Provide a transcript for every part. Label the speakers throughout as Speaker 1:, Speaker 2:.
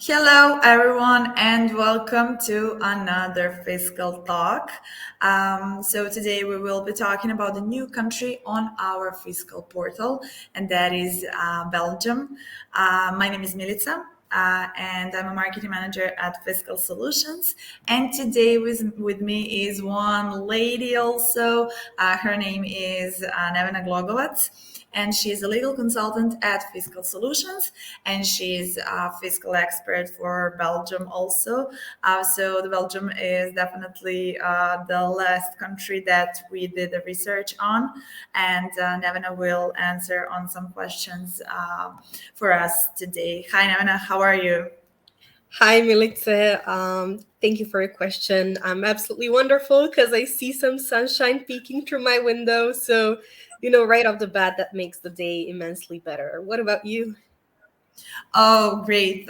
Speaker 1: Hello, everyone, and welcome to another Fiscal Talk. So, today we will be talking about the new country on our fiscal portal, and that is Belgium. My name is Milica. And I'm a marketing manager at Fiscal Solutions. And today with me is one lady also. Her name is Nevena Glogovac, and she's a legal consultant at Fiscal Solutions, and she's a fiscal expert for Belgium also. So the Belgium is definitely the last country that we did the research on, and Nevena will answer on some questions for us today. Hi, Nevena, how are you?
Speaker 2: Hi, Milica. Thank you for your question. I'm absolutely wonderful because I see some sunshine peeking through my window. So, right off the bat, that makes the day immensely better. What about you?
Speaker 1: Oh, great.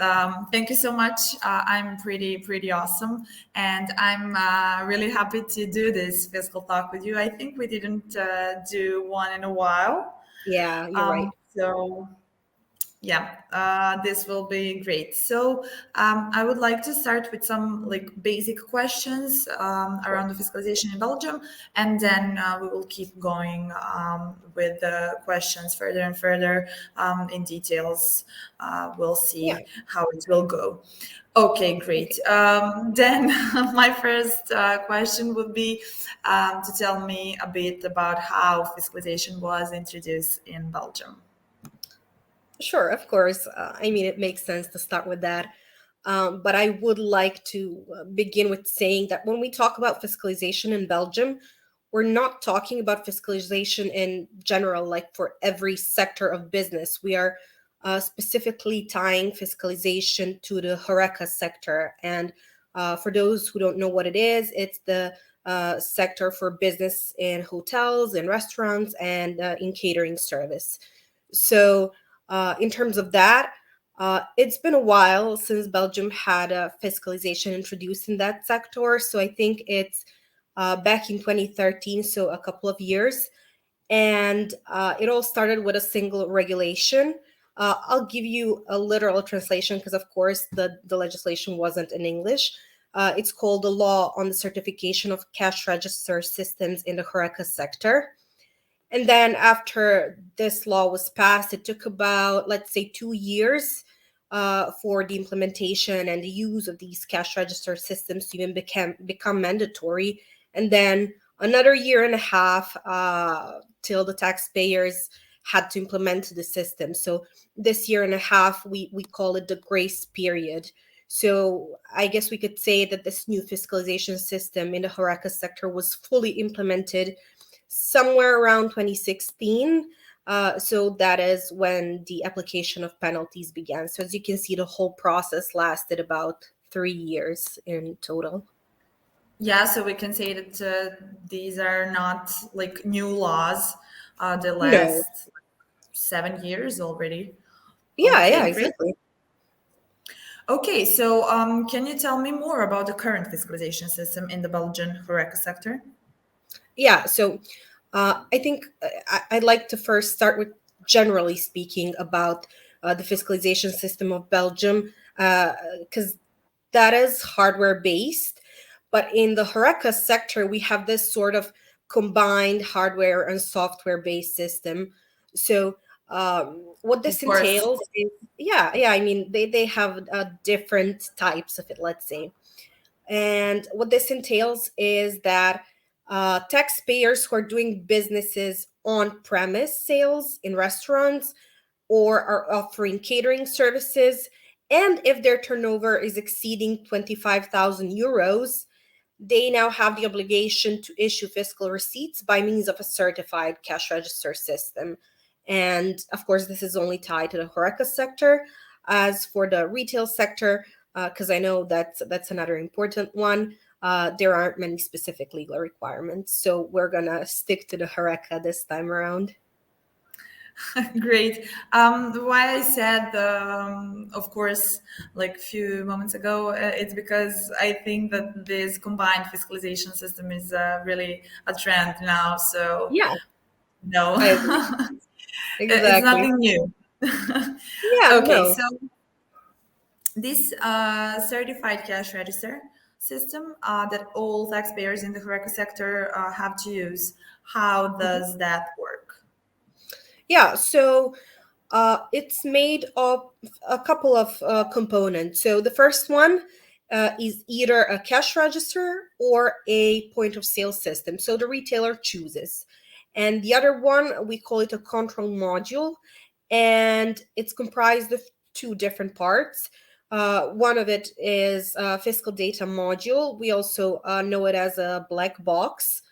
Speaker 1: Thank you so much. I'm pretty awesome. And I'm really happy to do this fiscal talk with you. I think we didn't do one in a while.
Speaker 2: Yeah, you're right.
Speaker 1: So yeah, this will be great. So I would like to start with some like basic questions
Speaker 2: Sure.
Speaker 1: around the fiscalization in Belgium, and then we will keep going with the questions further and further in details. We'll
Speaker 2: Yeah.
Speaker 1: see how it will go. Okay,
Speaker 2: Okay.
Speaker 1: great. Then my first question would be to tell me a bit about how fiscalization was introduced in Belgium.
Speaker 2: Sure, of course. It makes sense to start with that. But I would like to begin with saying that when we talk about fiscalization in Belgium, we're not talking about fiscalization in general, like for every sector of business. We are specifically tying fiscalization to the HoReCa sector. And for those who don't know what it is, it's the sector for business in hotels, in restaurants, and in catering service. So, in terms of that, it's been a while since Belgium had a fiscalization introduced in that sector. So I think it's back in 2013, so a couple of years. And it all started with a single regulation. I'll give you a literal translation because, of course, the legislation wasn't in English. It's called the Law on the Certification of Cash Register Systems in the HoReCa sector. And then after this law was passed, it took about, let's say, 2 years for the implementation and the use of these cash register systems to even become mandatory. And then another year and a half till the taxpayers had to implement the system. So this year and a half, we call it the grace period. So I guess we could say that this new fiscalization system in the HoReCa sector was fully implemented somewhere around 2016. So that is when the application of penalties began. So as you can see, the whole process lasted about 3 years in total.
Speaker 1: Yeah, so we can say that these are not like new laws. The
Speaker 2: No.
Speaker 1: last 7 years already.
Speaker 2: Yeah,
Speaker 1: Okay, great.
Speaker 2: exactly.
Speaker 1: Okay, so can you tell me more about the current fiscalization system in the Belgian HoReCa sector?
Speaker 2: Yeah, so I think I'd like to first start with generally speaking about the fiscalization system of Belgium, because that is hardware based. But in the HoReCa sector, we have this sort of combined hardware and software based system. So, what
Speaker 1: Of
Speaker 2: this
Speaker 1: course.
Speaker 2: entails is, yeah, they have different types of it, let's say. And what this entails is that taxpayers who are doing businesses on premise sales in restaurants or are offering catering services, and if their turnover is exceeding 25,000 euros, they now have the obligation to issue fiscal receipts by means of a certified cash register system. And of course, this is only tied to the HoReCa sector. As for the retail sector, because I know that's another important one, there aren't many specific legal requirements. So we're gonna stick to the HoReCa this time around.
Speaker 1: Great. Why I said, of course, like a few moments ago, it's because I think that this combined fiscalization system is really a trend now. So,
Speaker 2: Yeah,
Speaker 1: no,
Speaker 2: I agree.
Speaker 1: it's
Speaker 2: Exactly.
Speaker 1: nothing new.
Speaker 2: Yeah,
Speaker 1: Okay,
Speaker 2: no.
Speaker 1: so This certified cash register system that all taxpayers in the HoReCa sector have to use. How does that work?
Speaker 2: Yeah, so it's made of a couple of components. So the first one is either a cash register or a point of sale system. So the retailer chooses. And the other one, we call it a control module, and it's comprised of two different parts. One of it is a fiscal data module. We also know it as a black box,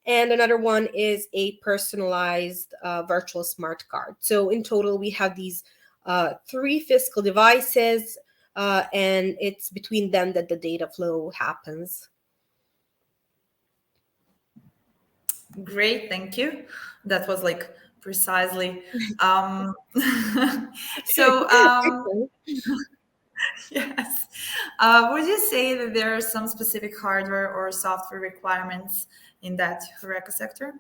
Speaker 2: and another one is a personalized virtual smart card. So in total, we have these three fiscal devices, and it's between them that the data flow happens.
Speaker 1: Great, thank you. That was like precisely. Um, so,
Speaker 2: Excellent.
Speaker 1: yes. Would you say that there are some specific hardware or software requirements in that HoReCa sector?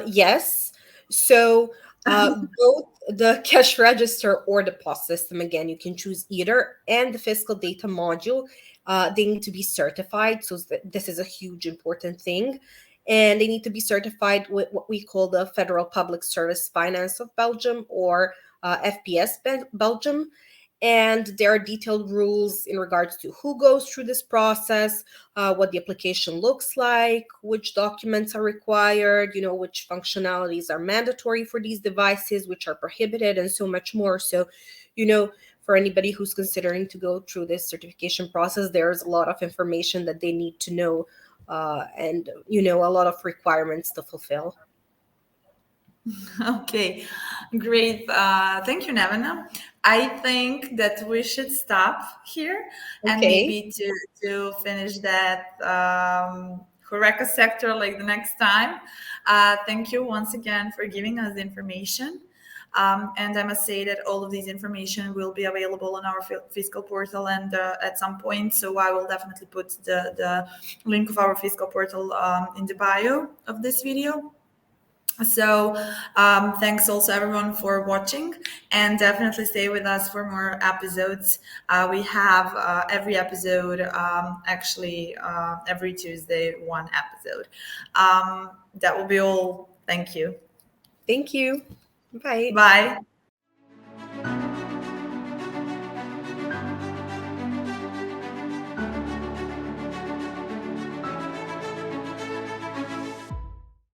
Speaker 2: Yes. So both the cash register or the POS system, again, you can choose either, and the fiscal data module, they need to be certified. So this is a huge important thing. And they need to be certified with what we call the Federal Public Service Finance of Belgium, or FPS Belgium. And there are detailed rules in regards to who goes through this process, what the application looks like, which documents are required, which functionalities are mandatory for these devices, which are prohibited, and so much more. So, for anybody who's considering to go through this certification process, there's a lot of information that they need to know, and, a lot of requirements to fulfill.
Speaker 1: Okay, great. Thank you, Nevena. I think that we should stop here and
Speaker 2: Okay.
Speaker 1: maybe to finish that HoReCa sector like the next time. Thank you once again for giving us the information. And I must say that all of these information will be available on our fiscal portal and at some point. So I will definitely put the link of our fiscal portal in the bio of this video. So thanks also everyone for watching, and definitely stay with us for more episodes. We have every episode, actually every Tuesday, one episode. That will be all. Thank you.
Speaker 2: Thank you. Bye.
Speaker 1: Bye.